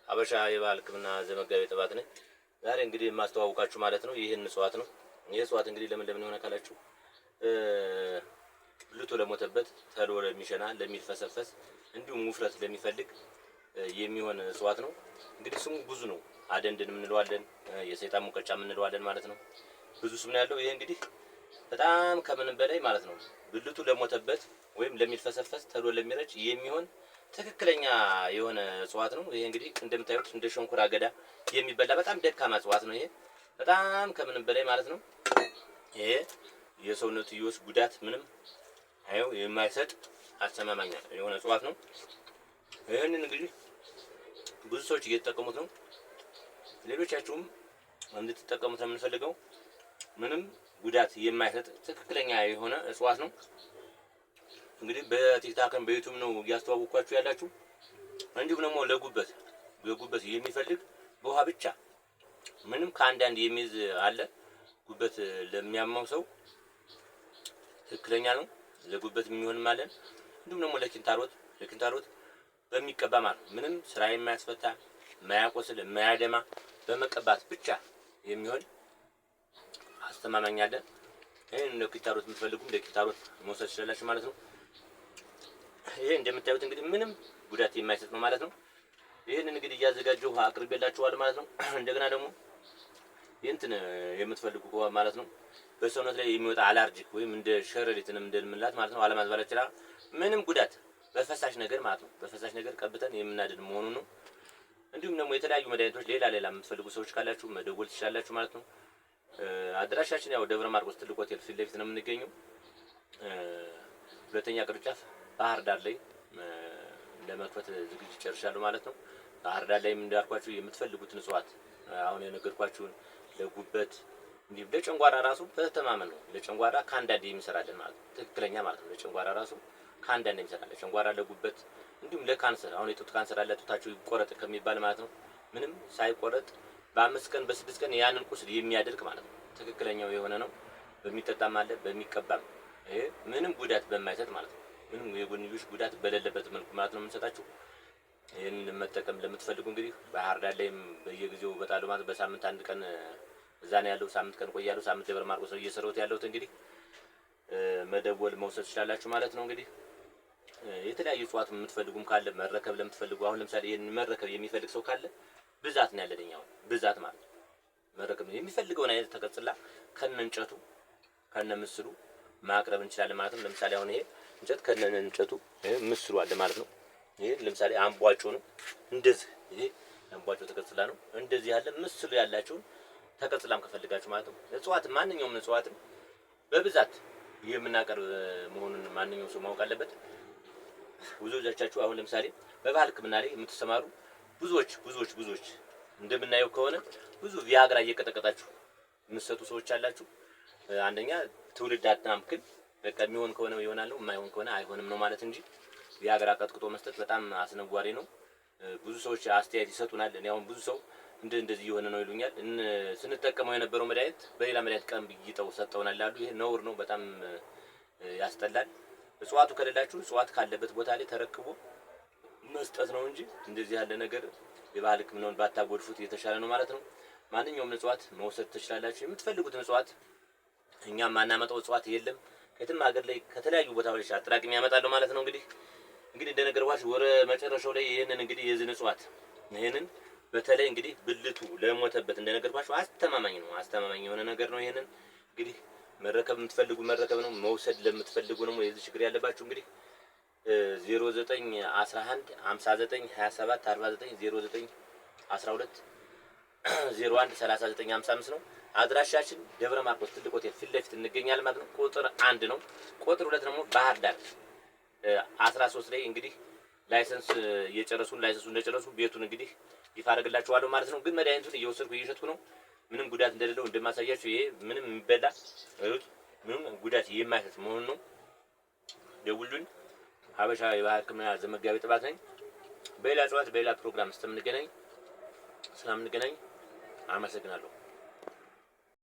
ሀበሻ የባህል ሕክምና ዘመጋቢ ጥባት ነኝ። ዛሬ እንግዲህ የማስተዋወቃችሁ ማለት ነው ይህን እጽዋት ነው። ይህ እጽዋት እንግዲህ ለምን ሆነ ካላችሁ ብልቱ ለሞተበት፣ ተሎ ለሚሸና፣ ለሚልፈሰፈስ እንዲሁም ውፍረት ለሚፈልግ የሚሆን እጽዋት ነው። እንግዲህ ስሙ ብዙ ነው። አደንድን እንለዋለን፣ የሰይጣን ሙቀጫ እንለዋለን ማለት ነው። ብዙ ስም ነው ያለው። ይሄ እንግዲህ በጣም ከምንም በላይ ማለት ነው ብልቱ ለሞተበት ወይም ለሚልፈሰፈስ፣ ተሎ ለሚረጭ የሚሆን ትክክለኛ የሆነ እጽዋት ነው። ይሄ እንግዲህ እንደምታዩት እንደ ሸንኮራ አገዳ የሚበላ በጣም ደካማ እጽዋት ነው። ይሄ በጣም ከምንም በላይ ማለት ነው። ይሄ የሰውነትዮሽ ጉዳት ምንም አይው የማይሰጥ አስተማማኝ የሆነ እጽዋት ነው። ይሄንን እንግዲህ ብዙ ሰዎች እየተጠቀሙት ነው። ሌሎቻችሁም እንድትጠቀሙት ነው የምንፈልገው። ምንም ጉዳት የማይሰጥ ትክክለኛ የሆነ እጽዋት ነው። እንግዲህ በቲክታክም በዩቲዩብ ነው እያስተዋወቅኳችሁ ያላችሁ። እንዲሁም ደግሞ ለጉበት የሚፈልግ በውሃ ብቻ ምንም ከአንዳንድ የሚይዝ አለ። ጉበት ለሚያመው ሰው ትክክለኛ ነው። ለጉበት የሚሆንም አለን። እንዲሁም ደግሞ ለኪንታሮት በሚቀባ ማለት ምንም ስራ የማያስፈታ የማያቆስል የማያደማ በመቀባት ብቻ የሚሆን አስተማማኝ አለ። ይሄን ለኪንታሮት የምትፈልጉም ለኪንታሮት መውሰድ ትችላላችሁ ማለት ነው። ይሄ እንደምታዩት እንግዲህ ምንም ጉዳት የማይሰጥ ነው ማለት ነው። ይሄንን እንግዲህ እያዘጋጀሁ አቅርቤላችኋለሁ ማለት ነው። እንደገና ደግሞ እንትን የምትፈልጉ ማለት ነው በሰውነት ላይ የሚወጣ አላርጂክ ወይም እንደ ሸረሪትንም እንደምንላት ማለት ነው አለማዝባላ ይችላል። ምንም ጉዳት በፈሳሽ ነገር ማለት ነው በፈሳሽ ነገር ቀብተን የምናድን መሆኑን ነው። እንዲሁም ደግሞ የተለያዩ መድኃኒቶች ሌላ የምትፈልጉ ሰዎች ካላችሁ መደወል ትችላላችሁ ማለት ነው። አድራሻችን ያው ደብረ ማርቆስ ትልቅ ሆቴል ፊት ለፊት ነው የምንገኘው። ሁለተኛ ቅርንጫፍ ባህር ዳር ላይ ለመክፈት ዝግጅት ጨርሻለሁ ማለት ነው። ባህር ዳር ላይ እንዳልኳችሁ የምትፈልጉትን እጽዋት አሁን የነገርኳችሁን ለጉበት እንዲሁም ለጨንጓራ ራሱ በተማመን ነው። ለጨንጓራ ካንዳንድ የሚሰራልን ማለት ነው ትክክለኛ ማለት ነው። ለጨንጓራ ራሱ ካንዳንድ የሚሰራልን ለጨንጓራ፣ ለጉበት እንዲሁም ለካንሰር አሁን የጡት ካንሰር አለ ጡታችሁ ይቆረጥ ከሚባል ማለት ነው ምንም ሳይቆረጥ በ5 ቀን በ6 ቀን ያንን ቁስል የሚያደርግ ማለት ነው ትክክለኛው የሆነ ነው። በሚጠጣም አለ በሚቀባም ይሄ ምንም ጉዳት በማይሰጥ ማለት ነው ምንም የጎንዮሽ ጉዳት በሌለበት መልኩ ማለት ነው የምንሰጣችሁ። ይሄንን መጠቀም ለምትፈልጉ እንግዲህ ባህር ዳር ላይም በየጊዜው በጣለው ማለት በሳምንት አንድ ቀን እዛ ነው ያለው። ሳምንት ቀን ቆያለሁ። ሳምንት ደብረ ማርቆስ ነው እየሰራሁት ያለሁት። እንግዲህ መደወል መውሰድ ትችላላችሁ ማለት ነው። እንግዲህ የተለያዩ እጽዋት የምትፈልጉም ካለ መረከብ ለምትፈልጉ አሁን ለምሳሌ ይሄን መረከብ የሚፈልግ ሰው ካለ ብዛት ነው ያለኝ አሁን ብዛት ማለት ነው መረከብ የሚፈልገውን አይነት ተቀጽላ ከነ እንጨቱ ከነ ምስሉ ማቅረብ እንችላለን ማለት ነው። ለምሳሌ አሁን ይሄ እንጨት ከነ እንጨቱ ምስሉ አለ ማለት ነው። ይሄ ለምሳሌ አምቧጮ ነው እንደዚህ ይሄ አምቧጮ ተቀጽላ ነው እንደዚህ ያለ ምስሉ ያላችሁን ተቀጽላም ከፈልጋችሁ ማለት ነው። እጽዋት ማንኛውም እጽዋት በብዛት የምናቀርብ መሆኑን ማንኛውም ሰው ማወቅ አለበት። ብዙዎቻችሁ አሁን ለምሳሌ በባህል ሕክምና ላይ የምትሰማሩ ብዙዎች እንደምናየው ከሆነ ብዙ ቪያግራ እየቀጠቀጣችሁ የምትሰጡ ሰዎች አላችሁ። አንደኛ ትውልድ አታምክን በቃ የሚሆን ከሆነ ይሆናል ነው የማይሆን ከሆነ አይሆንም ነው ማለት እንጂ ቪያግራ ቀጥቅጦ መስጠት በጣም አስነዋሪ ነው። ብዙ ሰዎች አስተያየት ይሰጡናል። እኔ አሁን ብዙ ሰው እንደዚህ የሆነ ነው ይሉኛል። ስንጠቀመው የነበረው መድኃኒት በሌላ መድኃኒት ቀን ብይጠው ሰጠውናል አሉ። ይሄ ነውር ነው፣ በጣም ያስጠላል። እጽዋቱ ከሌላችሁ እጽዋት ካለበት ቦታ ላይ ተረክቦ መስጠት ነው እንጂ እንደዚህ ያለ ነገር የባህል ሕክምናውን ባታጎድፉት የተሻለ ነው ማለት ነው። ማንኛውም እጽዋት መውሰድ ትችላላችሁ። የምትፈልጉትን እጽዋት እኛም ማናመጣው እጽዋት የለም። ከየትም ሀገር ላይ ከተለያዩ ቦታዎች አጥራቅም ያመጣሉ ማለት ነው። እንግዲህ እንደነገርኳችሁ ወረ መጨረሻው ላይ ይሄንን እንግዲህ የዝን እጽዋት ይሄንን በተለይ እንግዲህ ብልቱ ለሞተበት እንደነገርኳችሁ አስተማማኝ የሆነ ነገር ነው። ይሄንን እንግዲህ መረከብ የምትፈልጉ መረከብ ነው። መውሰድ ለምትፈልጉ ነው የዚህ ችግር ያለባችሁ እንግዲህ 0911 59 27 49 0912 01 3955 ነው አድራሻችን። ደብረ ማርቆስ ትልቅ ሆቴል ፊት ለፊት እንገኛለን ማለት ነው። ቁጥር 1 ነው። ቁጥር 2 ደግሞ ባህር ዳር 13 ላይ እንግዲህ ላይሰንስ ላይሰንሱ እንደጨረሱ ቤቱን እንግዲህ ይፋ አደርግላችኋለሁ ማለት ነው። ግን መድኃኒቱን እየሸጥኩ ነው። ምንም ጉዳት እንደሌለው እንደማሳያችሁ ይሄ ምንም የሚበላ ምንም ጉዳት የማይሰጥ መሆኑን ነው። ደውሉኝ። ሀበሻ የባህል ሕክምና ዘመጋቢ ጥባት ነኝ። በሌላ እጽዋት በሌላ ፕሮግራም ስለምንገናኝ አመሰግናለሁ።